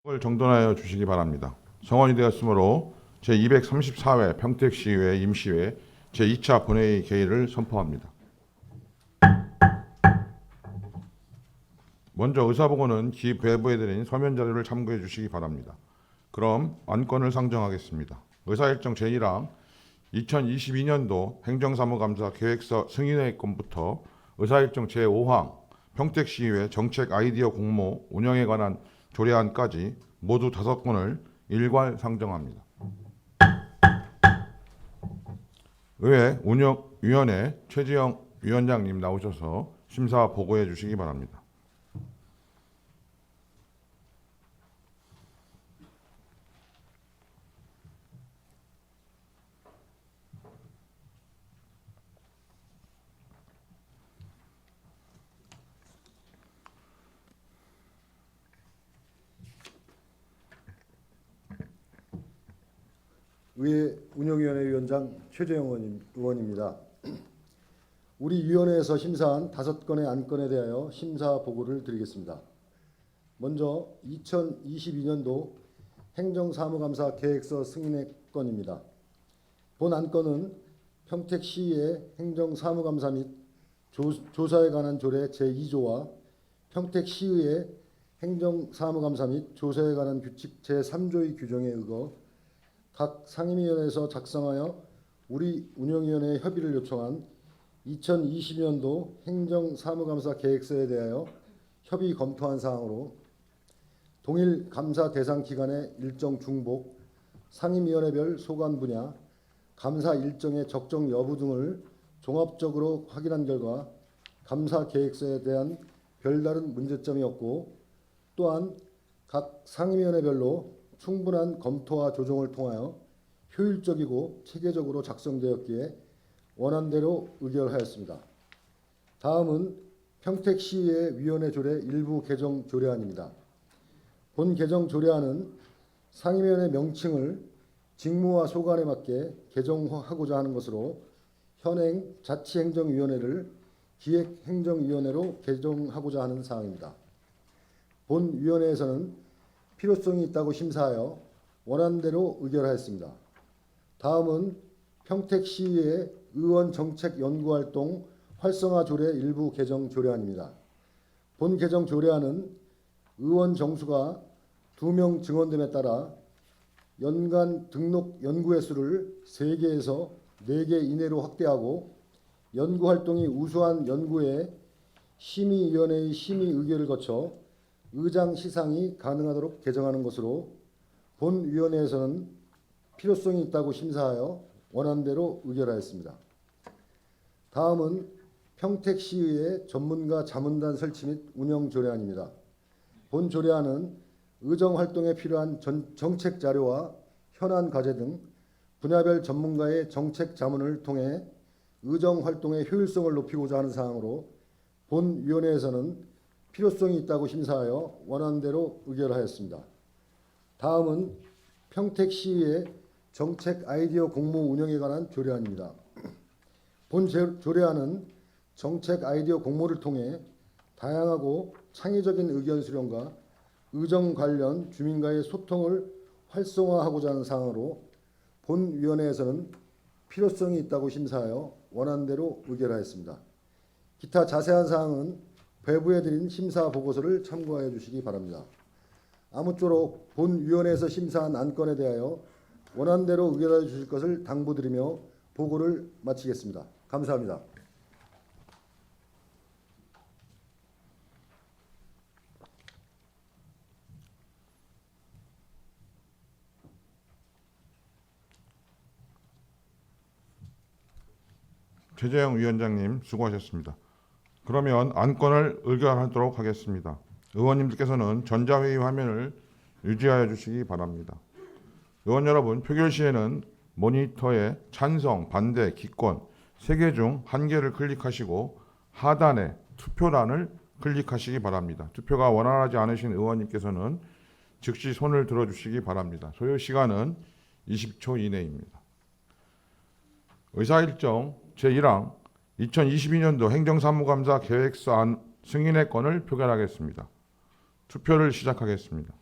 을 정돈하여 주시기 바랍니다. 성원이 되었으므로 제234회 평택시의회 임시회 제2차 본회의 개의를 선포합니다. 먼저 의사보고는 기배부해드린 서면 자료를 참고해 주시기 바랍니다. 그럼 안건을 상정하겠습니다. 의사일정 제1항 2022년도 행정사무감사 계획서 승인의 건부터 의사일정 제5항 평택시의회 정책 아이디어 공모 운영에 관한 조례안까지 모두 5건을 일괄 상정합니다. 의회 운영위원회 최지영 위원장님 나오셔서 심사 보고해 주시기 바랍니다. 의회 운영위원회 위원장 최재형 의원입니다. 우리 위원회에서 심사한 5건의 안건에 대하여 심사 보고를 드리겠습니다. 먼저 2022년도 행정사무감사 계획서 승인의 건입니다. 본 안건은 평택시의 행정사무감사 및 조사에 관한 조례 제2조와 평택시의회 행정사무감사 및 조사에 관한 규칙 제3조의 규정에 의거 각 상임위원회에서 작성하여 우리 운영위원회에 협의를 요청한 2020년도 행정사무감사 계획서에 대하여 협의 검토한 사항으로 동일 감사 대상 기간의 일정 중복, 상임위원회별 소관 분야, 감사 일정의 적정 여부 등을 종합적으로 확인한 결과 감사 계획서에 대한 별다른 문제점이 없고 또한 각 상임위원회별로 충분한 검토와 조정을 통하여 효율적이고 체계적으로 작성되었기에 원안대로 의결하였습니다. 다음은 평택시의회 위원회 조례 일부 개정 조례안입니다. 본 개정 조례안은 상임위원회 명칭을 직무와 소관에 맞게 개정하고자 하는 것으로 현행 자치행정위원회를 기획행정위원회로 개정하고자 하는 사항입니다. 본 위원회에서는 필요성이 있다고 심사하여 원안대로 의결하였습니다. 다음은 평택시의회 의원정책연구활동 활성화 조례 일부 개정 조례안입니다. 본 개정 조례안은 의원 정수가 2명 증원됨에 따라 연간 등록 연구 횟수를 3개에서 4개 이내로 확대하고 연구활동이 우수한 연구에 심의위원회의 심의 의결을 거쳐 의장 시상이 가능하도록 개정하는 것으로 본 위원회에서는 필요성이 있다고 심사하여 원안대로 의결하였습니다. 다음은 평택시의회 전문가 자문단 설치 및 운영 조례안입니다. 본 조례안은 의정활동에 필요한 정책 자료와 현안 과제 등 분야별 전문가의 정책 자문을 통해 의정활동의 효율성을 높이고자 하는 사항으로 본 위원회에서는 필요성이 있다고 심사하여 원안대로 의결하였습니다. 다음은 평택시의 정책 아이디어 공모 운영에 관한 조례안입니다. 본 조례안은 정책 아이디어 공모를 통해 다양하고 창의적인 의견 수렴과 의정 관련 주민과의 소통을 활성화하고자 하는 사항으로 본 위원회에서는 필요성이 있다고 심사하여 원안대로 의결하였습니다. 기타 자세한 사항은 배부해드린 심사 보고서를 참고하여 주시기 바랍니다. 아무쪼록 본 위원회에서 심사한 안건에 대하여 원안대로 의결하여 주실 것을 당부드리며 보고를 마치겠습니다. 감사합니다. 최재형 위원장님 수고하셨습니다. 그러면 안건을 의결하도록 하겠습니다. 의원님들께서는 전자회의 화면을 유지하여 주시기 바랍니다. 의원 여러분, 표결 시에는 모니터에 찬성, 반대, 기권 3개 중 1개를 클릭하시고 하단에 투표란을 클릭하시기 바랍니다. 투표가 원활하지 않으신 의원님께서는 즉시 손을 들어주시기 바랍니다. 소요 시간은 20초 이내입니다. 의사일정 제1항 2022년도 행정사무감사 계획서 안 승인의 건을 표결하겠습니다. 투표를 시작하겠습니다.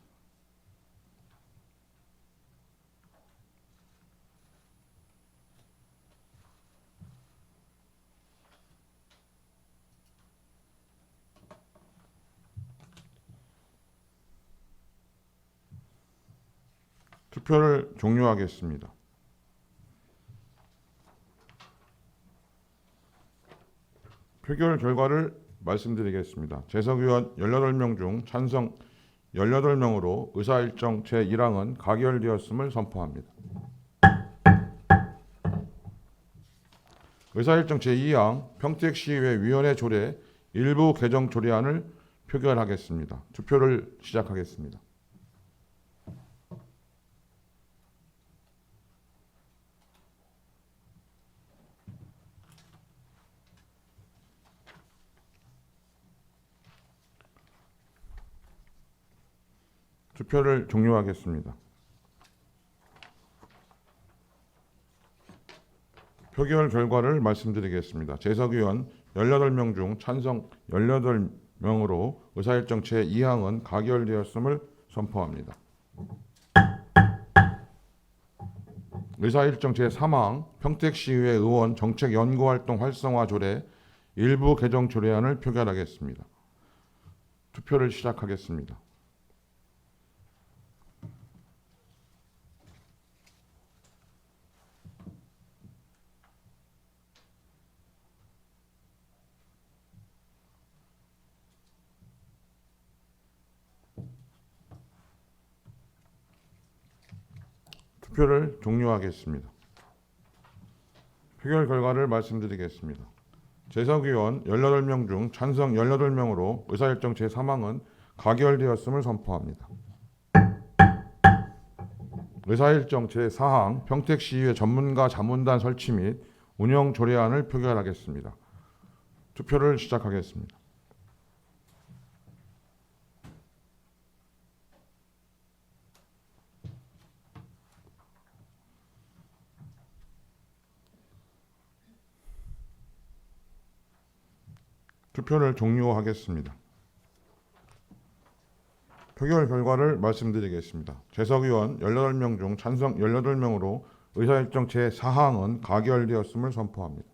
투표를 종료하겠습니다. 표결 결과를 말씀드리겠습니다. 재석위원 18명 중 찬성 18명으로 의사일정 제1항은 가결되었음을 선포합니다. 의사일정 제2항 평택시의회 위원회 조례 일부 개정 조례안을 표결하겠습니다. 투표를 시작하겠습니다. 투표를 종료하겠습니다. 표결 결과를 말씀드리겠습니다. 재석위원 18명 중 찬성 18명으로 의사일정 제2항은 가결되었음을 선포합니다. 의사일정 제3항 평택시의회 의원 정책연구활동 활성화 조례 일부 개정 조례안을 표결하겠습니다. 투표를 시작하겠습니다. 투표를 종료하겠습니다. 표결 결과를 말씀드리겠습니다. 재석위원 18명 중 찬성 18명으로 의사일정 제3항은 가결되었음을 선포합니다. 의사일정 제4항 평택시의회 전문가 자문단 설치 및 운영 조례안을 표결하겠습니다. 투표를 시작하겠습니다. 투표를 종료하겠습니다. 표결 결과를 말씀드리겠습니다. 재석위원 18명 중 찬성 18명으로 의사일정 제4항은 가결되었음을 선포합니다.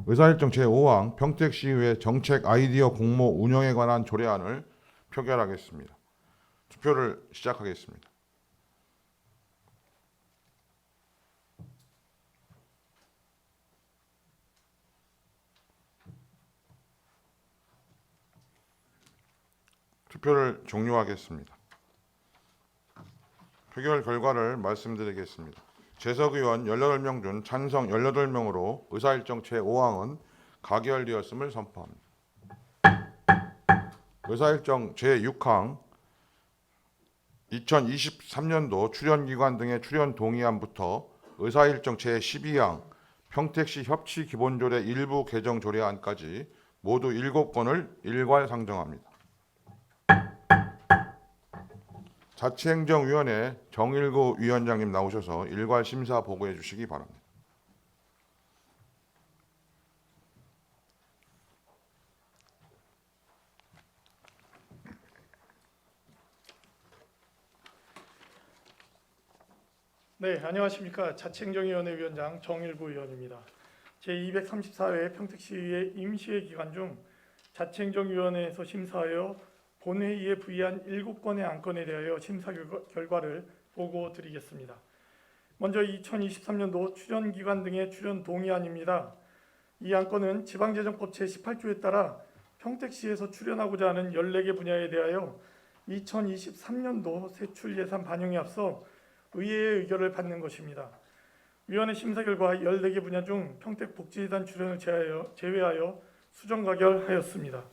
의사일정 제5항 평택시의회 정책 아이디어 공모 운영에 관한 조례안을 표결하겠습니다. 투표를 시작하겠습니다. 투표를 종료하겠습니다. 표결 결과를 말씀드리겠습니다. 재석위원 18명 중 찬성 18명으로 의사일정 제5항은 가결되었음을 선포합니다. 의사일정 제6항 2023년도 출연기관 등의 출연 동의안부터 의사일정 제12항 평택시 협치기본조례 일부 개정 조례안까지 모두 7건을 일괄 상정합니다. 자치행정위원회 정일구 위원장님 나오셔서 일괄 심사 보고해 주시기 바랍니다. 네, 안녕하십니까. 자치행정위원회 위원장 정일구 의원입니다. 제234회 평택시의회 임시회 기간 중 자치행정위원회에서 심사하여 본회의에 부의한 7건의 안건에 대하여 심사 결과를 보고 드리겠습니다. 먼저 2023년도 출연기관 등의 출연 동의안입니다. 이 안건은 지방재정법 제18조에 따라 평택시에서 출연하고자 하는 14개 분야에 대하여 2023년도 세출 예산 반영에 앞서 의회의 의결을 받는 것입니다. 위원회 심사 결과 14개 분야 중 평택복지재단 출연을 제외하여 수정 가결하였습니다.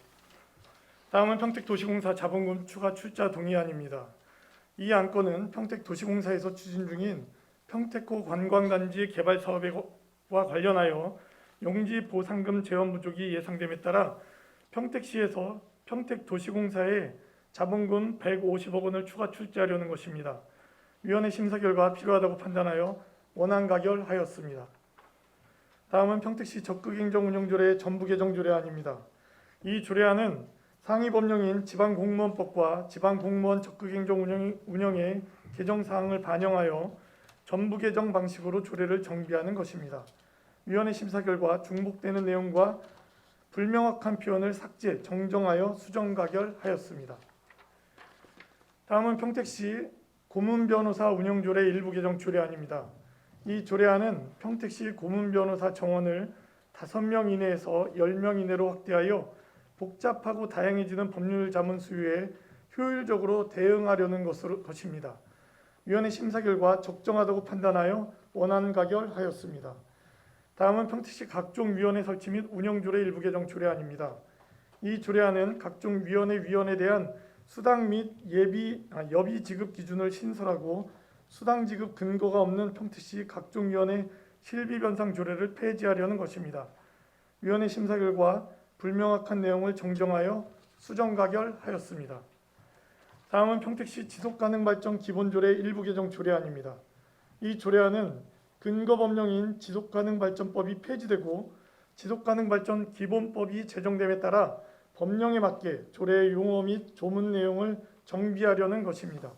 다음은 평택도시공사 자본금 추가 출자 동의안입니다. 이 안건은 평택도시공사에서 추진 중인 평택호 관광단지 개발 사업과 관련하여 용지 보상금 재원 부족이 예상됨에 따라 평택시에서 평택도시공사에 자본금 150억 원을 추가 출자하려는 것입니다. 위원회 심사 결과 필요하다고 판단하여 원안 가결하였습니다. 다음은 평택시 적극행정운영조례 전부 개정 조례안입니다. 이 조례안은 상위 법령인 지방공무원법과 지방공무원 적극행정운영의 개정사항을 반영하여 전부 개정 방식으로 조례를 정비하는 것입니다. 위원회 심사 결과 중복되는 내용과 불명확한 표현을 삭제, 정정하여 수정 가결하였습니다. 다음은 평택시 고문변호사 운영조례 일부 개정 조례안입니다. 이 조례안은 평택시 고문변호사 정원을 5명 이내에서 10명 이내로 확대하여 복잡하고 다양해지는 법률 자문 수요에 효율적으로 대응하려는 것입니다. 위원회 심사 결과 적정하다고 판단하여 원안 가결하였습니다. 다음은 평택시 각종 위원회 설치 및 운영조례 일부 개정 조례안입니다. 이 조례안은 각종 위원회에 대한 수당 및 여비 지급 기준을 신설하고 수당 지급 근거가 없는 평택시 각종 위원회 실비 변상 조례를 폐지하려는 것입니다. 위원회 심사 결과 불명확한 내용을 정정하여 수정 가결하였습니다. 다음은 평택시 지속가능발전 기본조례 일부 개정 조례안입니다. 이 조례안은 근거법령인 지속가능발전법이 폐지되고 지속가능발전 기본법이 제정됨에 따라 법령에 맞게 조례의 용어 및 조문 내용을 정비하려는 것입니다.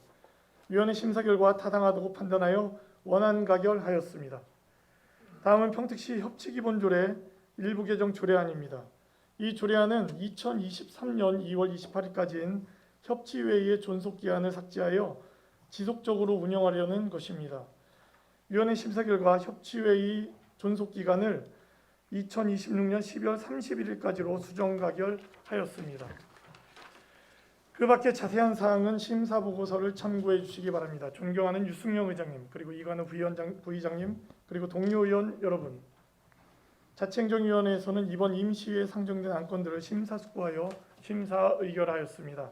위원회 심사 결과 타당하다고 판단하여 원안 가결하였습니다. 다음은 평택시 협치기본조례 일부 개정 조례안입니다. 이 조례안은 2023년 2월 28일까지인 협치회의의 존속기한을 삭제하여 지속적으로 운영하려는 것입니다. 위원회 심사 결과 협치회의 존속기간을 2026년 12월 31일까지로 수정 가결하였습니다. 그 밖에 자세한 사항은 심사 보고서를 참고해 주시기 바랍니다. 존경하는 유승영 의장님, 그리고 이관우 부의장님, 그리고 동료 의원 여러분, 자치행정위원회에서는 이번 임시회에 상정된 안건들을 심사숙고하여 심사 의결하였습니다.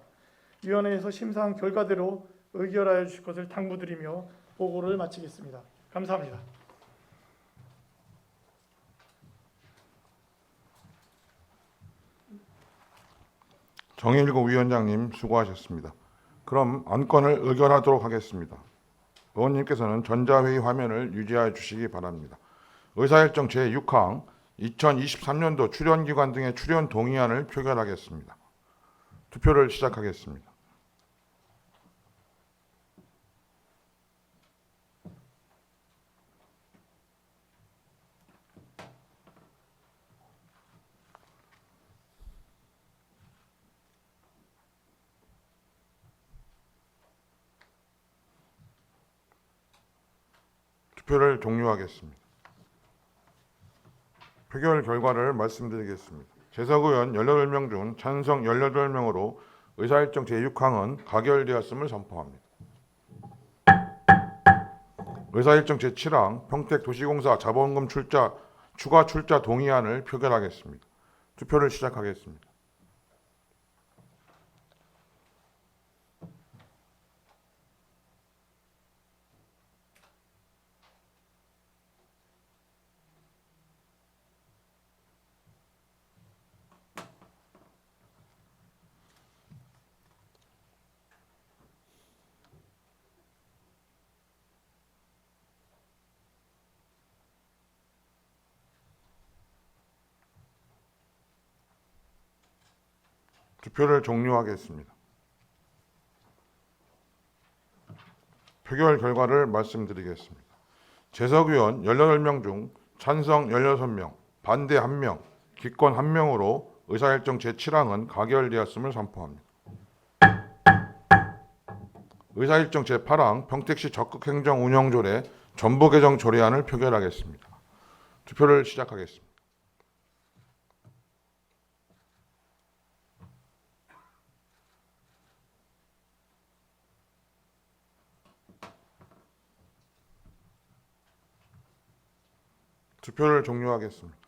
위원회에서 심사한 결과대로 의결하여 주실 것을 당부드리며 보고를 마치겠습니다. 감사합니다. 정일구 위원장님 수고하셨습니다. 그럼 안건을 의결하도록 하겠습니다. 의원님께서는 전자회의 화면을 유지하여 주시기 바랍니다. 의사일정 제6항 2023년도 출연기관 등의 출연 동의안을 표결하겠습니다. 투표를 시작하겠습니다. 투표를 종료하겠습니다. 표결 결과를 말씀드리겠습니다. 재석 의원 18명 중 찬성 18명으로 의사일정 제6항은 가결되었음을 선포합니다. 의사일정 제7항 평택도시공사 자본금 추가 출자 동의안을 표결하겠습니다. 투표를 시작하겠습니다. 투표를 종료하겠습니다. 표결 결과를 말씀드리겠습니다. 재석 의원 18명 중 찬성 16명, 반대 1명, 기권 1명으로 의사일정 제7항은 가결되었음을 선포합니다. 의사일정 제8항 평택시 적극행정운영조례 전부개정 조례안을 표결하겠습니다. 투표를 시작하겠습니다. 투표를 종료하겠습니다.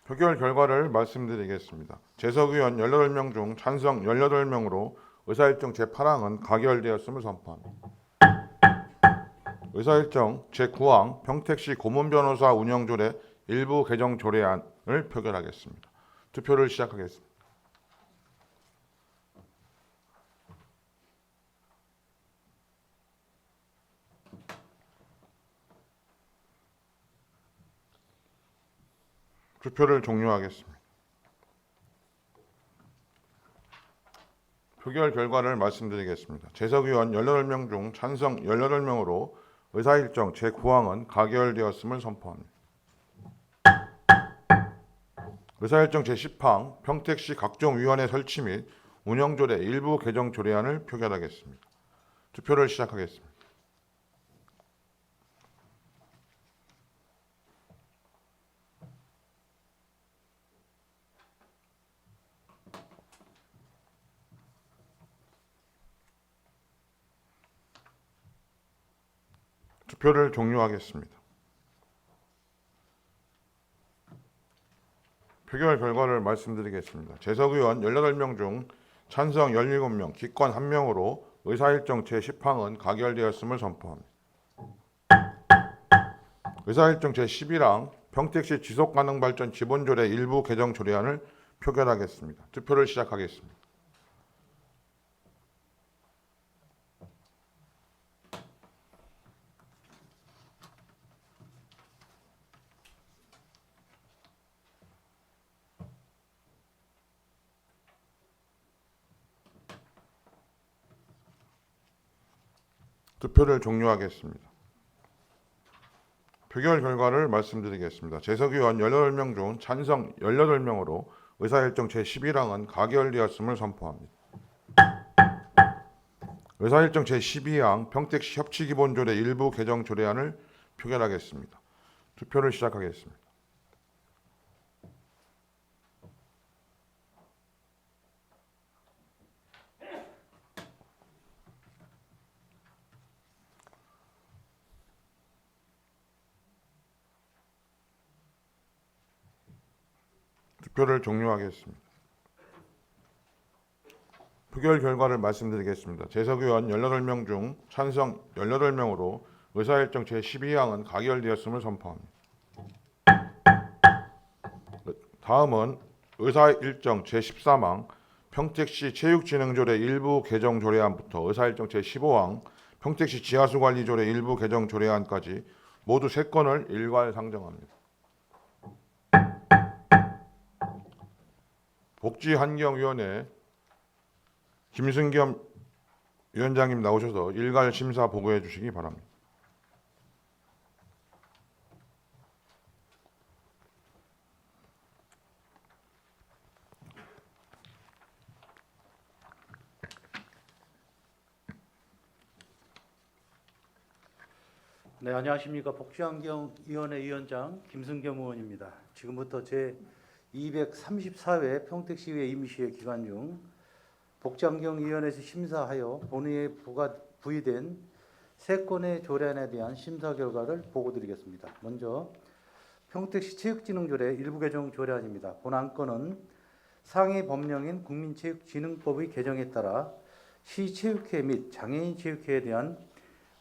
표결 결과를 말씀드리겠습니다. 재석 의원 18명 중 찬성 18명으로 의사일정 제8항은 가결되었음을 선포합니다. 의사일정 제9항 평택시 고문변호사 운영조례 일부 개정 조례안을 표결하겠습니다. 투표를 시작하겠습니다. 투표를 종료하겠습니다. 표결 결과를 말씀드리겠습니다. 재석 의원 18명 중 찬성 18명으로 의사일정 제9항은 가결되었음을 선포합니다. 의사일정 제10항 평택시 각종 위원회 설치 및 운영조례 일부 개정 조례안을 표결하겠습니다. 투표를 시작하겠습니다. 투표를 종료하겠습니다. 표결 결과를 말씀드리겠습니다. 재석의원 18명 중 찬성 17명, 기권 1명으로 의사일정 제10항은 가결되었음을 선포합니다. 의사일정 제11항 평택시 지속가능발전 기본조례 일부 개정 조례안을 표결하겠습니다. 투표를 시작하겠습니다. 투표를 종료하겠습니다. 표결 결과를 말씀드리겠습니다. 재석의원 18명 중 찬성 18명으로 의사일정 제11항은 가결되었음을 선포합니다. 의사일정 제12항 평택시 협치기본조례 일부 개정 조례안을 표결하겠습니다. 투표를 시작하겠습니다. 투표를 종료하겠습니다. 표결 결과를 말씀드리겠습니다. 재석의원 18명 중 찬성 18명으로 의사일정 제12항은 가결되었음을 선포합니다. 다음은 의사일정 제13항 평택시 체육진흥조례 일부 개정 조례안부터 의사일정 제15항 평택시 지하수관리조례 일부 개정 조례안까지 모두 3건을 일괄 상정합니다. 복지환경위원회 김승겸 위원장님 나오셔서 일괄 심사 보고해 주시기 바랍니다. 네, 안녕하십니까. 복지환경위원회 위원장 김승겸 의원입니다. 지금부터 제 234회 평택시의회 임시회 기간 중 복지환경위원회에서 심사하여 본회의에 부의된 3건의 조례안에 대한 심사 결과를 보고드리겠습니다. 먼저 평택시 체육진흥조례 일부 개정 조례안입니다. 본 안건은 상위 법령인 국민체육진흥법의 개정에 따라 시체육회 및 장애인 체육회에 대한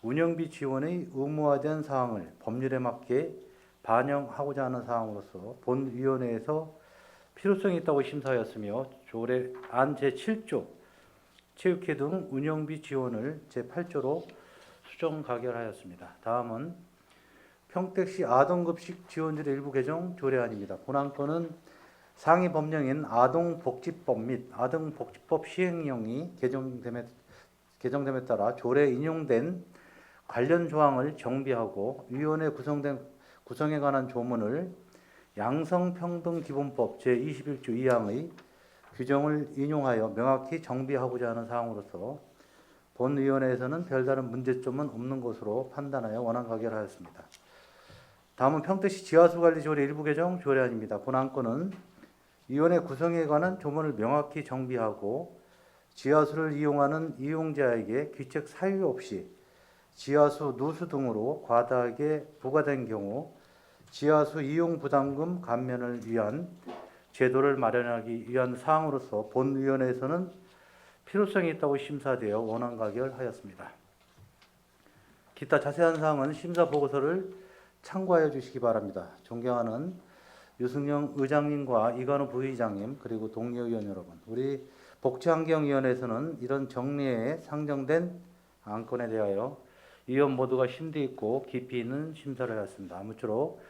운영비 지원의 의무화된 사항을 법률에 맞게 반영하고자 하는 사항으로서 본위원회에서 필요성이 있다고 심사하였으며 조례안 제7조 체육회 등 운영비 지원을 제8조로 수정 가결하였습니다. 다음은 평택시 아동급식 지원조례 일부 개정 조례안입니다. 본 안건은 상위 법령인 아동복지법 및 아동복지법 시행령이 개정됨에 따라 조례에 인용된 관련 조항을 정비하고 위원회 구성에 관한 조문을 양성평등기본법 제21조 2항의 규정을 인용하여 명확히 정비하고자 하는 사항으로서 본위원회에서는 별다른 문제점은 없는 것으로 판단하여 원안 가결하였습니다. 다음은 평택시 지하수관리조례 일부 개정 조례안입니다. 본 안건은 위원회 구성에 관한 조문을 명확히 정비하고 지하수를 이용하는 이용자에게 귀책 사유 없이 지하수 누수 등으로 과다하게 부과된 경우 지하수 이용 부담금 감면을 위한 제도를 마련하기 위한 사항으로서 본위원회에서는 필요성이 있다고 심사되어 원안 가결하였습니다. 기타 자세한 사항은 심사 보고서를 참고하여 주시기 바랍니다. 존경하는 유승영 의장님과 이관우 부의장님 그리고 동료위원 여러분, 우리 복지환경위원회에서는 이런 정리에 상정된 안건에 대하여 위원 모두가 심도 있고 깊이 있는 심사를 하였습니다. 아무쪼록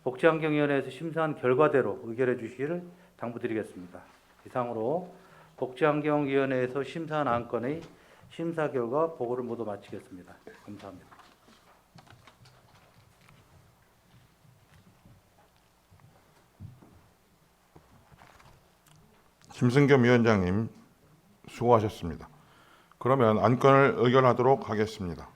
복지환경위원회에서 심사한 결과대로 의결해 주시기를 당부드리겠습니다. 이상으로 복지환경위원회에서 심사한 안건의 심사 결과 보고를 모두 마치겠습니다. 감사합니다. 김승겸 위원장님 수고하셨습니다. 그러면 안건을 의결하도록 하겠습니다.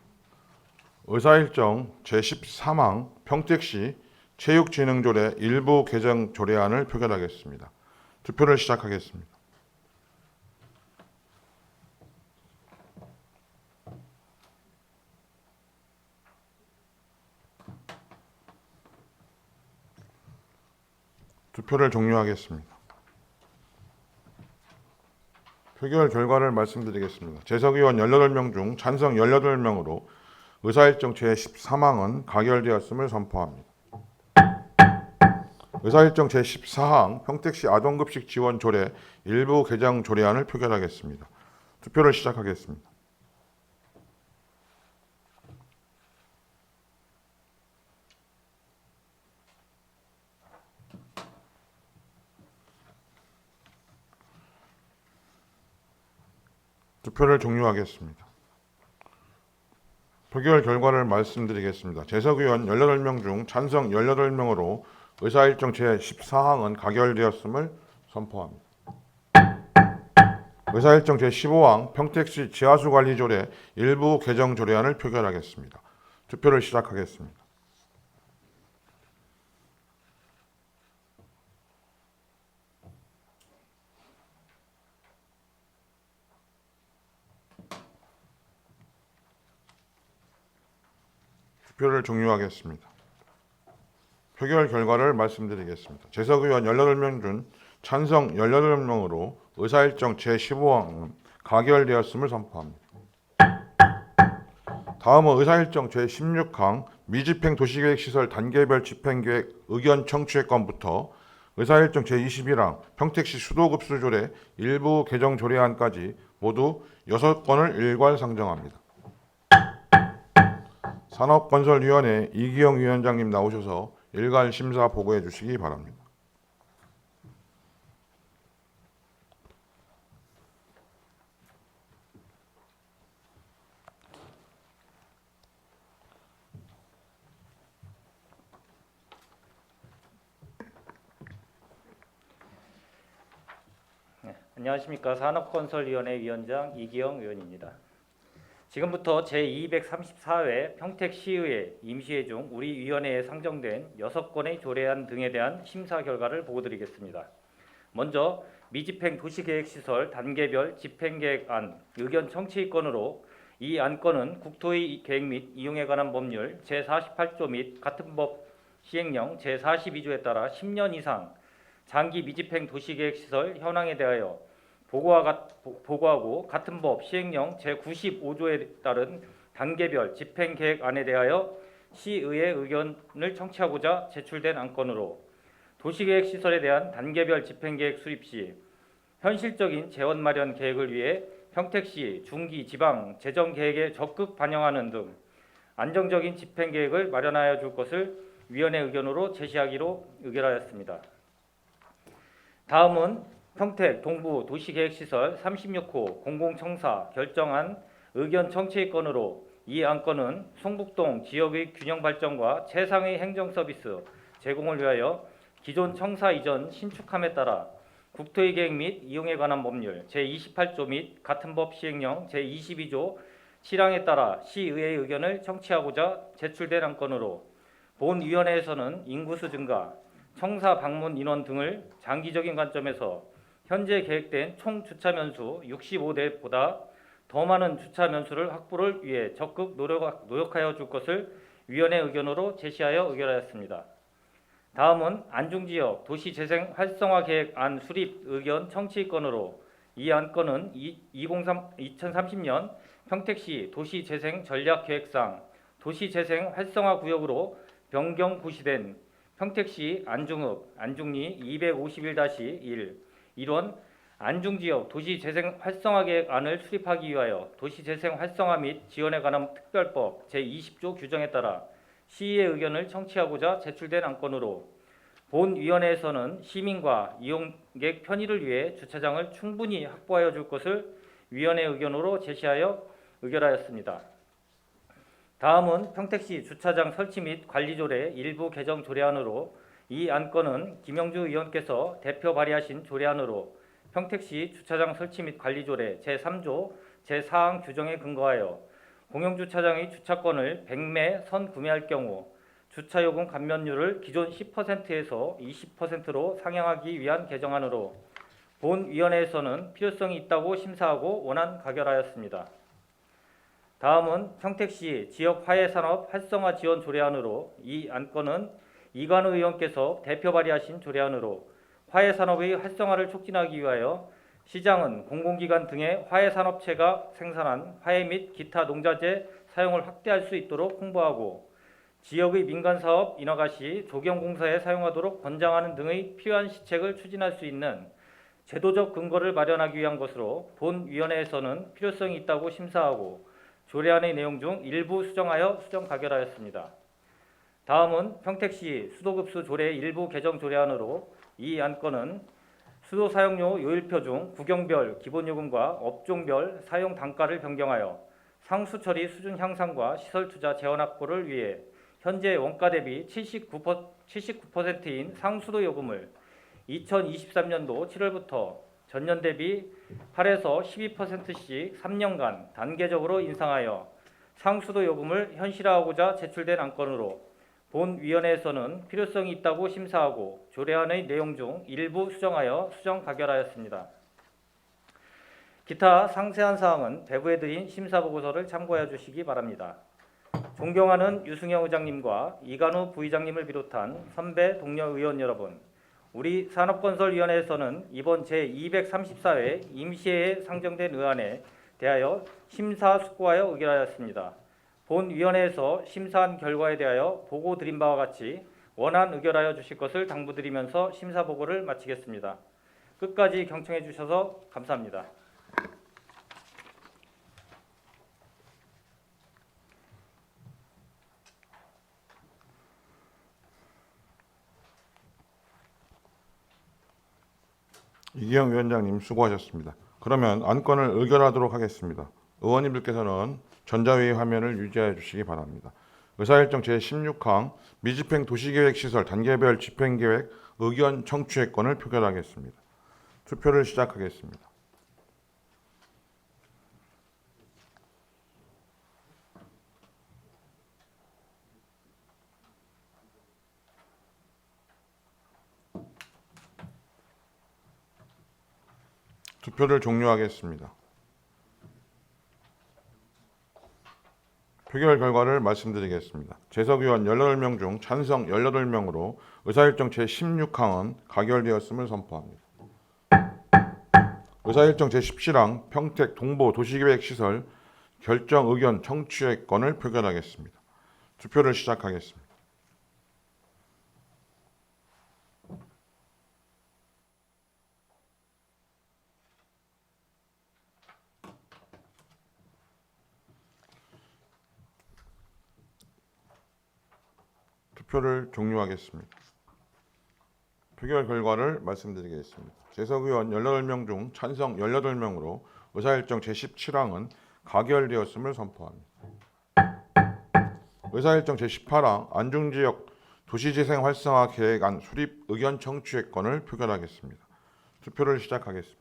의사일정 제13항 평택시 체육진흥조례 일부 개정 조례안을 표결하겠습니다. 투표를 시작하겠습니다. 투표를 종료하겠습니다. 표결 결과를 말씀드리겠습니다. 재석의원 18명 중 찬성 18명으로 의사일정 제13항은 가결되었음을 선포합니다. 의사일정 제14항 평택시 아동급식 지원 조례 일부 개정 조례안을 표결하겠습니다. 투표를 시작하겠습니다. 투표를 종료하겠습니다. 표결 결과를 말씀드리겠습니다. 재석의원 18명 중 찬성 18명으로 의사일정 제14항은 가결되었음을 선포합니다. 의사일정 제15항 평택시 지하수관리조례 일부 개정 조례안을 표결하겠습니다. 투표를 시작하겠습니다. 투표를 종료하겠습니다. 표결 결과를 말씀드리겠습니다. 재석의원 18명 중 찬성 18명으로 의사일정 제15항은 가결되었음을 선포합니다. 다음은 의사일정 제16항 미집행 도시계획시설 단계별 집행계획 의견 청취의 건부터 의사일정 제21항 평택시 수도급수조례 일부 개정 조례안까지 모두 6건을 일괄 상정합니다. 산업건설위원회 이기영 위원장님 나오셔서 일괄 심사 보고해 주시기 바랍니다. 안녕하십니까. 산업건설위원회 위원장 이기영 의원입니다. 지금부터 제234회 평택시의회 임시회 중 우리 위원회에 상정된 6건의 조례안 등에 대한 심사 결과를 보고드리겠습니다. 먼저 미집행 도시계획시설 단계별 집행계획안 의견 청취건으로 이 안건은 국토의 계획 및 이용에 관한 법률 제48조 및 같은 법 시행령 제42조에 따라 10년 이상 장기 미집행 도시계획시설 현황에 대하여 보고하고 같은 법 시행령 제95조에 따른 단계별 집행계획안에 대하여 시의회 의견을 청취하고자 제출된 안건으로 도시계획시설에 대한 단계별 집행계획 수립 시 현실적인 재원 마련 계획을 위해 평택시 중기 지방 재정계획에 적극 반영하는 등 안정적인 집행계획을 마련하여 줄 것을 위원회 의견으로 제시하기로 의결하였습니다. 다음은 평택 동부 도시계획시설 36호 공공청사 결정안 의견 청취의 건으로 이 안건은 송북동 지역의 균형 발전과 최상의 행정 서비스 제공을 위하여 기존 청사 이전 신축함에 따라 국토의 계획 및 이용에 관한 법률 제28조 및 같은 법 시행령 제22조 실항에 따라 시의회의 의견을 청취하고자 제출된 안건으로 본위원회에서는 인구수 증가, 청사 방문 인원 등을 장기적인 관점에서 현재 계획된 총 주차 면수 65대보다 더 많은 주차 면수를 확보를 위해 적극 노력하여 줄 것을 위원회 의견으로 제시하여 의결하였습니다. 다음은 안중지역 도시재생 활성화 계획안 수립 의견 청취 건으로 이 안건은 2030년 평택시 도시재생 전략계획상 도시재생 활성화 구역으로 변경 고시된 평택시 안중읍, 안중리 251-1 1원 안중지역 도시재생 활성화 계획안을 수립하기 위하여 도시재생 활성화 및 지원에 관한 특별법 제20조 규정에 따라 시의회 의견을 청취하고자 제출된 안건으로 본위원회에서는 시민과 이용객 편의를 위해 주차장을 충분히 확보하여 줄 것을 위원회 의견으로 제시하여 의결하였습니다. 다음은 평택시 주차장 설치 및 관리조례 일부 개정 조례안으로 이 안건은 김영주 의원께서 대표 발의하신 조례안으로 평택시 주차장 설치 및 관리 조례 제3조 제4항 규정에 근거하여 공영주차장의 주차권을 100매 선 구매할 경우 주차요금 감면율을 기존 10%에서 20%로 상향하기 위한 개정안으로 본위원회에서는 필요성이 있다고 심사하고 원안 가결하였습니다. 다음은 평택시 지역 화해산업 활성화 지원 조례안으로 이 안건은 이관우 의원께서 대표 발의하신 조례안으로 화해산업의 활성화를 촉진하기 위하여 시장은 공공기관 등의 화해산업체가 생산한 화해 및 기타 농자재 사용을 확대할 수 있도록 홍보하고 지역의 민간사업 인허가 시 조경공사에 사용하도록 권장하는 등의 필요한 시책을 추진할 수 있는 제도적 근거를 마련하기 위한 것으로 본위원회에서는 필요성이 있다고 심사하고 조례안의 내용 중 일부 수정하여 수정 가결하였습니다. 다음은 평택시 수도급수 조례 일부 개정 조례안으로 이 안건은 수도 사용료 요일표 중 구경별 기본요금과 업종별 사용 단가를 변경하여 상수 처리 수준 향상과 시설 투자 재원 확보를 위해 현재 원가 대비 79%인 상수도 요금을 2023년도 7월부터 전년 대비 8에서 12%씩 3년간 단계적으로 인상하여 상수도 요금을 현실화하고자 제출된 안건으로 본위원회에서는 필요성이 있다고 심사하고 조례안의 내용 중 일부 수정하여 수정 가결하였습니다. 기타 상세한 사항은 배부해 드린 심사보고서를 참고해 주시기 바랍니다. 존경하는 유승영 의장님과 이관우 부의장님을 비롯한 선배 동료 의원 여러분, 우리 산업건설위원회에서는 이번 제234회 임시회에 상정된 의안에 대하여 심사숙고하여 의결하였습니다. 본위원회에서 심사한 결과에 대하여 보고 드린 바와 같이 원안 의결하여 주실 것을 당부드리면서 심사보고를 마치겠습니다. 끝까지 경청해 주셔서 감사합니다. 이기영 위원장님 수고하셨습니다. 그러면 안건을 의결하도록 하겠습니다. 의원님들께서는 전자회의 화면을 유지해 주시기 바랍니다. 의사일정 제16항 미집행 도시계획시설 단계별 집행계획 의견 청취권을 표결하겠습니다. 투표를 시작하겠습니다. 투표를 종료하겠습니다. 표결 결과를 말씀드리겠습니다. 재석위원 18명 중 찬성 18명으로 의사일정 제16항은 가결되었음을 선포합니다. 의사일정 제17항 평택 동보 도시계획시설 결정 의견 청취권을 표결하겠습니다. 투표를 시작하겠습니다. 투표를 종료하겠습니다. 표결 결과를 말씀드리겠습니다. 재석의원 18명 중 찬성 18명으로 의사일정 제17항은 가결되었음을 선포합니다. 의사일정 제18항 안중지역 도시재생 활성화 계획안 수립 의견 청취권을 표결하겠습니다. 투표를 시작하겠습니다.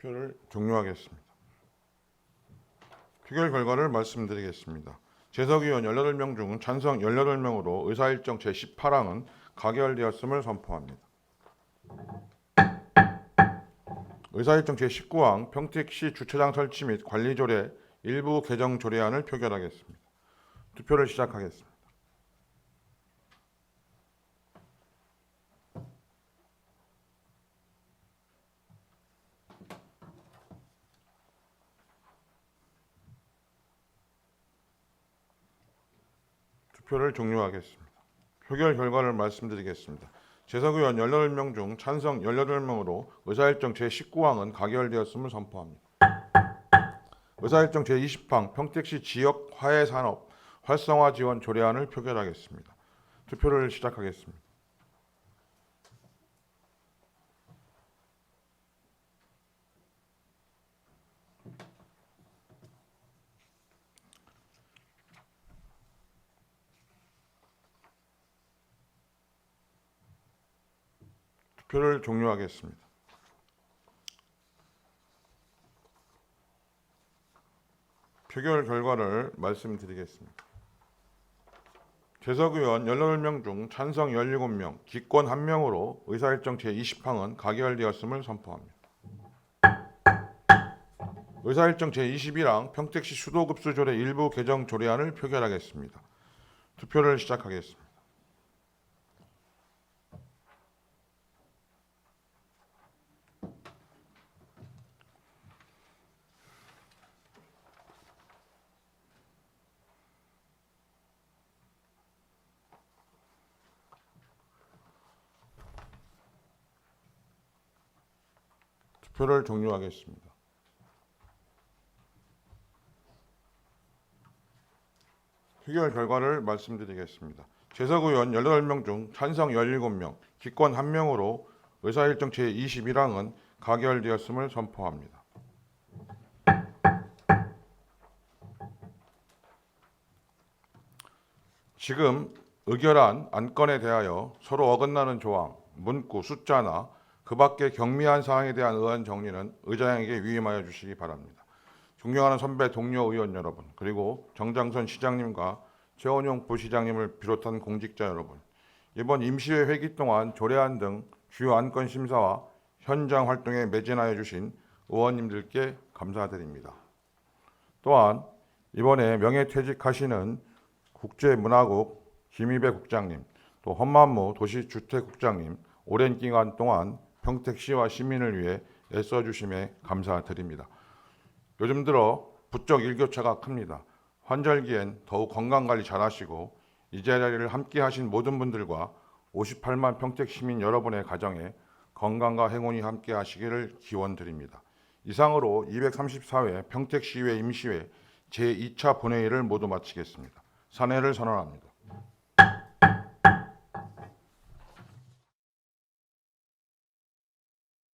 투표를 종료하겠습니다. 표결 결과를 말씀드리겠습니다. 재석위원 18명 중 찬성 18명으로 의사일정 제18항은 가결되었음을 선포합니다. 의사일정 제19항 평택시 주차장 설치 및 관리조례 일부 개정 조례안을 표결하겠습니다. 투표를 시작하겠습니다. 투표를 종료하겠습니다. 표결 결과를 말씀드리겠습니다. 재석의원 18명 중 찬성 18명으로 의사일정 제19항은 가결되었음을 선포합니다. 의사일정 제20항 평택시 지역 화해산업 활성화 지원 조례안을 표결하겠습니다. 투표를 시작하겠습니다. 투표를 종료하겠습니다. 표결 결과를 말씀드리겠습니다. 재석 의원 18명 중 찬성 17명, 기권 1명으로 의사일정 제20항은 가결되었음을 선포합니다. 의사일정 제21항 평택시 수도급수조례 일부 개정 조례안을 표결하겠습니다. 투표를 시작하겠습니다. 투표를 종료하겠습니다. 표결 결과를 말씀드리겠습니다. 재석 의원 18명 중 찬성 17명, 기권 1명으로 의사일정 제21항은 가결되었음을 선포합니다. 지금 의결한 안건에 대하여 서로 어긋나는 조항, 문구, 숫자나 그 밖의 경미한 사항에 대한 의안 정리는 의장에게 위임하여 주시기 바랍니다. 존경하는 선배 동료 의원 여러분, 그리고 정장선 시장님과 최원용 부시장님을 비롯한 공직자 여러분, 이번 임시회 회기 동안 조례안 등 주요 안건 심사와 현장 활동에 매진하여 주신 의원님들께 감사드립니다. 또한 이번에 명예퇴직하시는 국제문화국 김희배 국장님, 또 헌만무 도시주택국장님, 오랜 기간 동안 평택시와 시민을 위해 애써주심에 감사드립니다. 요즘 들어 부쩍 일교차가 큽니다. 환절기엔 더욱 건강관리 잘하시고 이 자리를 함께하신 모든 분들과 58만 평택 시민 여러분의 가정에 건강과 행운이 함께하시기를 기원드립니다. 이상으로 234회 평택시의회 임시회 제2차 본회의를 모두 마치겠습니다. 산회를 선언합니다.